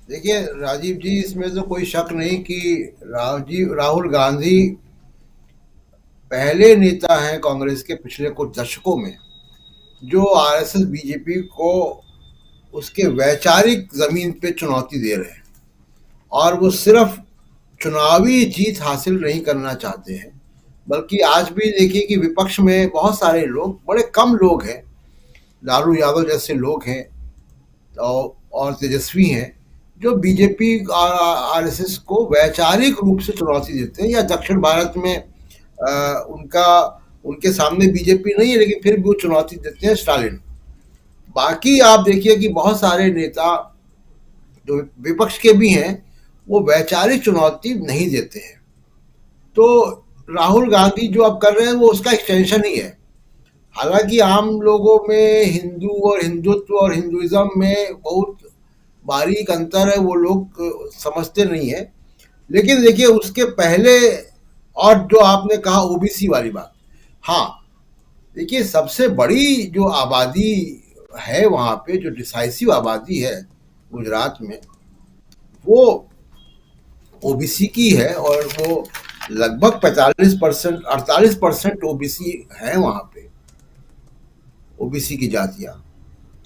देखिए राजीव जी, इसमें तो कोई शक नहीं कि राहुल गांधी पहले नेता हैं कांग्रेस के पिछले कुछ दशकों में जो आरएसएस बीजेपी को उसके वैचारिक जमीन पे चुनौती दे रहे हैं। और वो सिर्फ चुनावी जीत हासिल नहीं करना चाहते हैं, बल्कि आज भी देखिए कि विपक्ष में बहुत सारे लोग, बड़े कम लोग हैं, लालू यादव जैसे लोग हैं और तेजस्वी हैं, जो बीजेपी और आरएसएस को वैचारिक रूप से चुनौती देते हैं। या दक्षिण भारत में उनका उनके सामने बीजेपी नहीं है, लेकिन फिर भी वो चुनौती देते हैं स्टालिन। बाकी आप देखिए कि बहुत सारे नेता जो विपक्ष के भी हैं, वो वैचारिक चुनौती नहीं देते हैं। तो राहुल गांधी जो अब कर रहे हैं वो उसका एक्सटेंशन ही है। हालांकि आम लोगों में हिंदू और हिंदुत्व और हिंदुइज्म में बहुत बारीक अंतर है, वो लोग समझते नहीं है। लेकिन देखिए उसके पहले, और जो आपने कहा ओबीसी वाली बात, हाँ, देखिए सबसे बड़ी जो आबादी है वहाँ पे, जो डिसाइसिव आबादी है गुजरात में, वो ओबीसी की है। और वो लगभग 45%, 48% ओबीसी है वहाँ पे, ओबीसी की जातियाँ।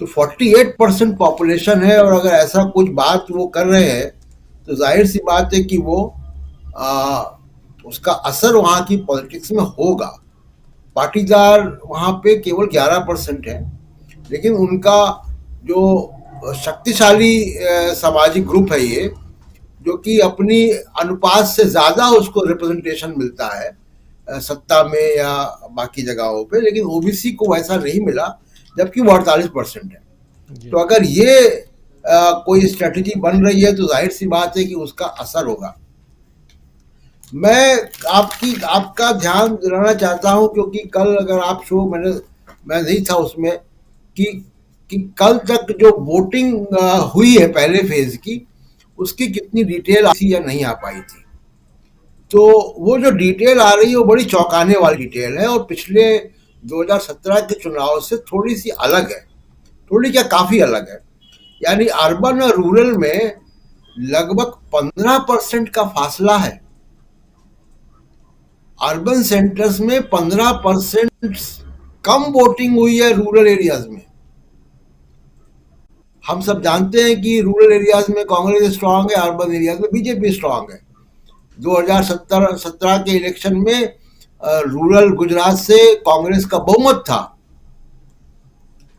तो 48% पॉपुलेशन है, और अगर ऐसा कुछ बात वो कर रहे हैं तो जाहिर सी बात है कि वो आ, उसका असर वहाँ की पॉलिटिक्स में होगा। पाटीदार वहाँ पे केवल 11% है, लेकिन उनका जो शक्तिशाली सामाजिक ग्रुप है ये, जो कि अपनी अनुपात से ज़्यादा उसको रिप्रेजेंटेशन मिलता है सत्ता में या बाकी जगहों पे, लेकिन ओबीसी को वैसा नहीं मिला, जबकि वो 48% है। तो जी। अगर ये कोई स्ट्रेटजी बन रही है तो जाहिर सी बात है कि उसका असर होगा। मैं आपका ध्यान दिलाना चाहता हूं, क्योंकि कल अगर आप शो मैं नहीं था उसमें, कि कि कल तक जो वोटिंग हुई है पहले फेज की, उसकी कितनी डिटेल आई या नहीं आ पाई थी। तो वो जो डिटेल आ रही है वो बड़ी चौंकाने वाली डिटेल है, और पिछले 2017 के चुनाव से थोड़ी सी अलग है। थोड़ी क्या, काफी अलग है। यानी अर्बन और रूरल में लगभग 15% का फासला है। अर्बन सेंटर्स में 15% कम वोटिंग हुई है रूरल एरियाज में। हम सब जानते हैं कि रूरल एरियाज में कांग्रेस स्ट्रांग है, अर्बन एरियाज में बीजेपी स्ट्रांग है। 2017 के इलेक्शन में रूरल गुजरात से कांग्रेस का बहुमत था।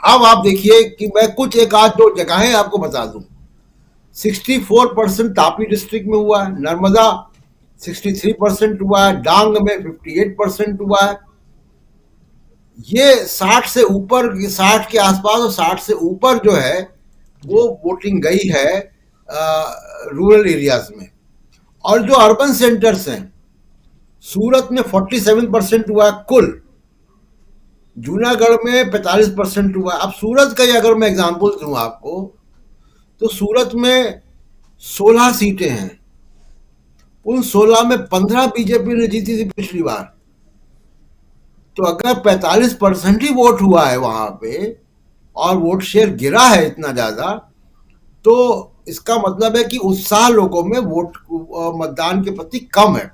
अब आप देखिए कि मैं कुछ एक आध दो जगहें आपको बता दूं। 64% तापी डिस्ट्रिक्ट में हुआ है, नर्मदा 63% हुआ है, डांग में 58% हुआ है। ये 60 से ऊपर, 60 के आसपास और 60 से ऊपर जो है वो जी। वोटिंग गई है रूरल एरियाज में। और जो अर्बन सेंटर्स हैं, सूरत में 47% हुआ है कुल, जूनागढ़ में 45% हुआ है। अब सूरत का ही अगर मैं एग्जांपल दूं आपको, तो सूरत में 16 सीटें हैं। उन 16 में 15 बीजेपी ने जीती थी पिछली बार। तो अगर 45% ही वोट हुआ है वहां पे, और वोट शेयर गिरा है इतना ज्यादा, तो इसका मतलब है कि उत्साह लोगों में वोट मतदान के प्रति कम है।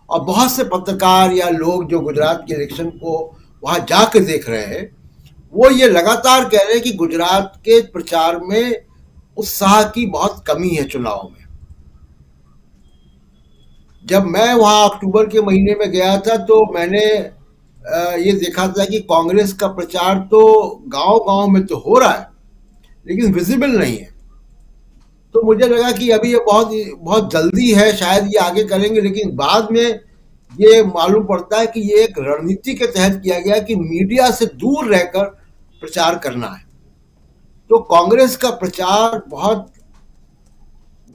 और बहुत से पत्रकार या लोग जो गुजरात के इलेक्शन को वहां जाकर देख रहे हैं, वो ये लगातार कह रहे हैं कि गुजरात के प्रचार में उत्साह की बहुत कमी है चुनाव में। जब मैं वहां अक्टूबर के महीने में गया था तो मैंने ये देखा था कि कांग्रेस का प्रचार तो गांव गांव में तो हो रहा है, लेकिन विजिबल नहीं है। तो मुझे लगा कि अभी ये बहुत बहुत जल्दी है, शायद ये आगे करेंगे। लेकिन बाद में ये मालूम पड़ता है कि ये एक रणनीति के तहत किया गया कि मीडिया से दूर रहकर प्रचार करना है। तो कांग्रेस का प्रचार बहुत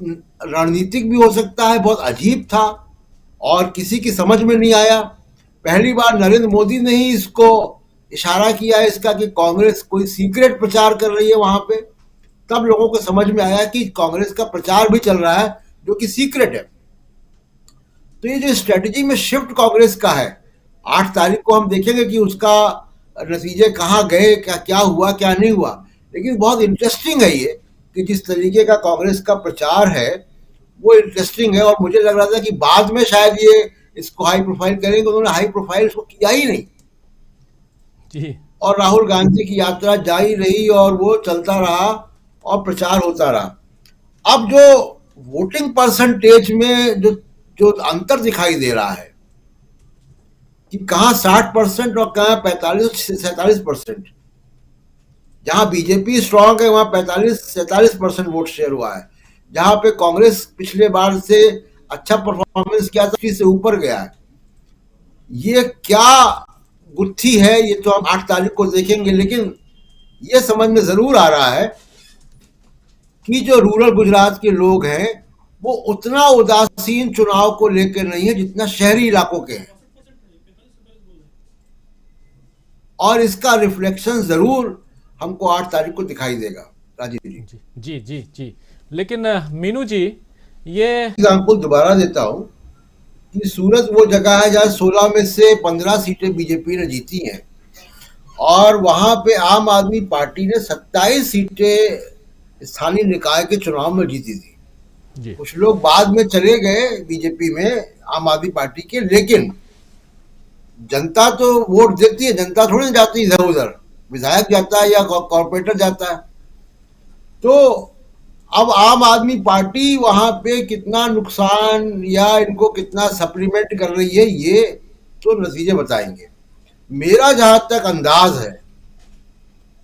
रणनीतिक भी हो सकता है, बहुत अजीब था और किसी की समझ में नहीं आया। पहली बार नरेंद्र मोदी ने ही इसको इशारा किया है इसका कि कांग्रेस कोई सीक्रेट प्रचार कर रही है वहां पे। तब लोगों को समझ में आया कि कांग्रेस का प्रचार भी चल रहा है जो कि सीक्रेट है। तो ये जो स्ट्रेटजी में शिफ्ट कांग्रेस का है, 8 तारीख को हम देखेंगे कि उसका नतीजे कहाँ गए, क्या क्या हुआ क्या नहीं हुआ। लेकिन बहुत इंटरेस्टिंग है ये कि जिस तरीके का कांग्रेस का प्रचार है वो इंटरेस्टिंग है, और मुझे लग रहा था कि बाद में शायद ये इसको हाई प्रोफाइल करेंगे, उन्होंने हाई प्रोफाइल इसको किया ही नहीं। जी और राहुल गांधी की यात्रा जारी रही और वो चलता रहा और प्रचार होता रहा। अब जो वोटिंग परसेंटेज में जो जो अंतर दिखाई दे रहा है कि कहाँ 60% और कहाँ 45-47%, जहां बीजेपी स्ट्रांग है वहां 45-47% वोट शेयर हुआ है, जहां पे कांग्रेस पिछले बार से अच्छा परफॉर्मेंस किया था से ऊपर गया है। ये क्या गुत्थी है ये तो हम 8 तारीख को देखेंगे, लेकिन ये समझ में जरूर आ रहा है कि जो रूरल गुजरात के लोग हैं वो उतना उदासीन चुनाव को लेकर नहीं है जितना शहरी इलाकों के हैं, और इसका रिफ्लेक्शन जरूर हमको 8 तारीख को दिखाई देगा। राजीव जी, जी जी जी जी। लेकिन मीनू जी, ये एग्जाम्पल दोबारा देता हूं कि सूरत वो जगह है जहां 16 में से 15 सीटें बीजेपी ने जीती हैं, और वहां पे आम आदमी पार्टी ने 27 सीटें स्थानीय निकाय के चुनाव में जीती थी। जी कुछ लोग बाद में चले गए बीजेपी में आम आदमी पार्टी के, लेकिन जनता तो वोट देती है, जनता थोड़ी ना जाती इधर उधर, विधायक जाता है या कॉर्पोरेटर जाता है। तो अब आम आदमी पार्टी वहां पे कितना नुकसान या इनको कितना सप्लीमेंट कर रही है ये तो नतीजे बताएंगे। मेरा जहां तक अंदाज है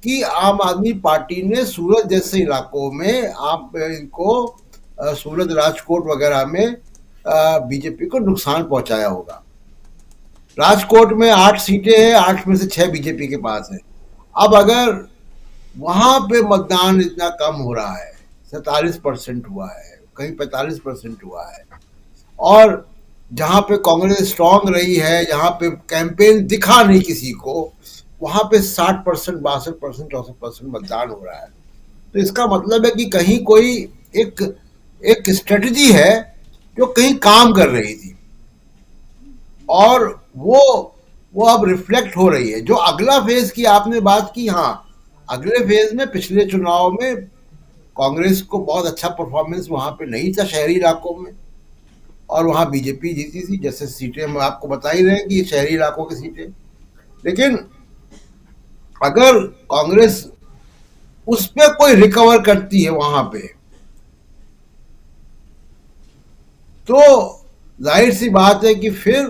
कि आम आदमी पार्टी ने सूरत जैसे इलाकों में आप इनको सूरत राजकोट वगैरह में बीजेपी को नुकसान पहुंचाया होगा। राजकोट में 8 सीटें हैं, 8 में से 6 बीजेपी के पास है। अब अगर वहां पे मतदान इतना कम हो रहा है, 47% हुआ है, कहीं 45% हुआ है, और जहां पे कांग्रेस स्ट्रांग रही है, जहां पे कैंपेन दिखा नहीं किसी को, वहां पे 60%, 62%, 64% मतदान हो रहा है। तो इसका मतलब है कि कहीं कोई एक एक स्ट्रेटजी है जो कहीं काम कर रही थी, और वो अब रिफ्लेक्ट हो रही है। जो अगला फेज की आपने बात की, हाँ, अगले फेज में पिछले चुनाव में कांग्रेस को बहुत अच्छा परफॉर्मेंस वहां पे नहीं था शहरी इलाकों में, और वहां बीजेपी जीती थी। जैसे सीटें हम आपको बता ही रहे हैं कि शहरी इलाकों की सीटें, लेकिन अगर कांग्रेस उस पर कोई रिकवर करती है वहां पे, तो जाहिर सी बात है कि फिर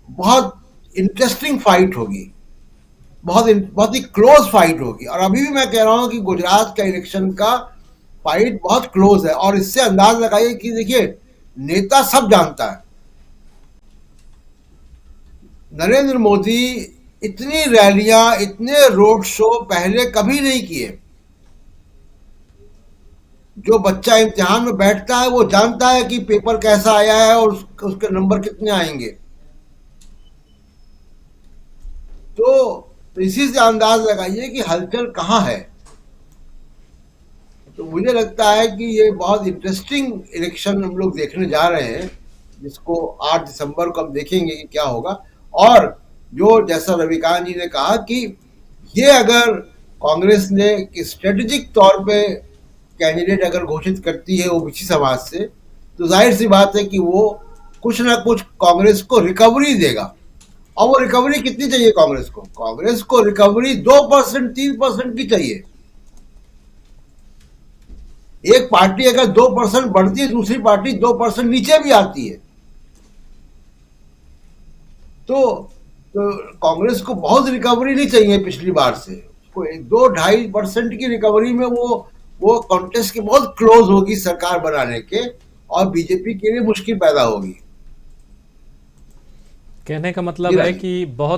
बहुत इंटरेस्टिंग फाइट होगी, बहुत ही क्लोज फाइट होगी। और अभी भी मैं कह रहा हूं कि गुजरात का इलेक्शन का फाइट बहुत क्लोज है, और इससे अंदाज लगाइए कि देखिए नेता सब जानता है। नरेंद्र मोदी इतनी रैलियां, इतने रोड शो पहले कभी नहीं किए। जो बच्चा इम्तिहान में बैठता है वो जानता है कि पेपर कैसा आया है और उसके नंबर कितने आएंगे। तो इसी से अंदाज लगाइए कि हलचल कहाँ है। तो मुझे लगता है कि ये बहुत इंटरेस्टिंग इलेक्शन हम लोग देखने जा रहे हैं, जिसको 8 दिसंबर को हम देखेंगे कि क्या होगा। और जो जैसा रविकांत जी ने कहा कि ये अगर कांग्रेस ने स्ट्रेटेजिक तौर पे कैंडिडेट अगर घोषित करती है ओबीसी समाज से, तो जाहिर सी बात है कि वो कुछ ना कुछ कांग्रेस को रिकवरी देगा। और वो रिकवरी कितनी चाहिए कांग्रेस को? कांग्रेस को रिकवरी 2%, 3% की चाहिए। एक पार्टी अगर 2% बढ़ती है, दूसरी पार्टी 2% नीचे भी आती है, तो कांग्रेस को बहुत रिकवरी नहीं चाहिए पिछली बार से। उसको 2-2.5% की रिकवरी में वो कॉन्टेस्ट के बहुत क्लोज होगी सरकार बनाने के, और बीजेपी के लिए मुश्किल पैदा होगी। कहने का जी मतलब है राजीव। कि बहुत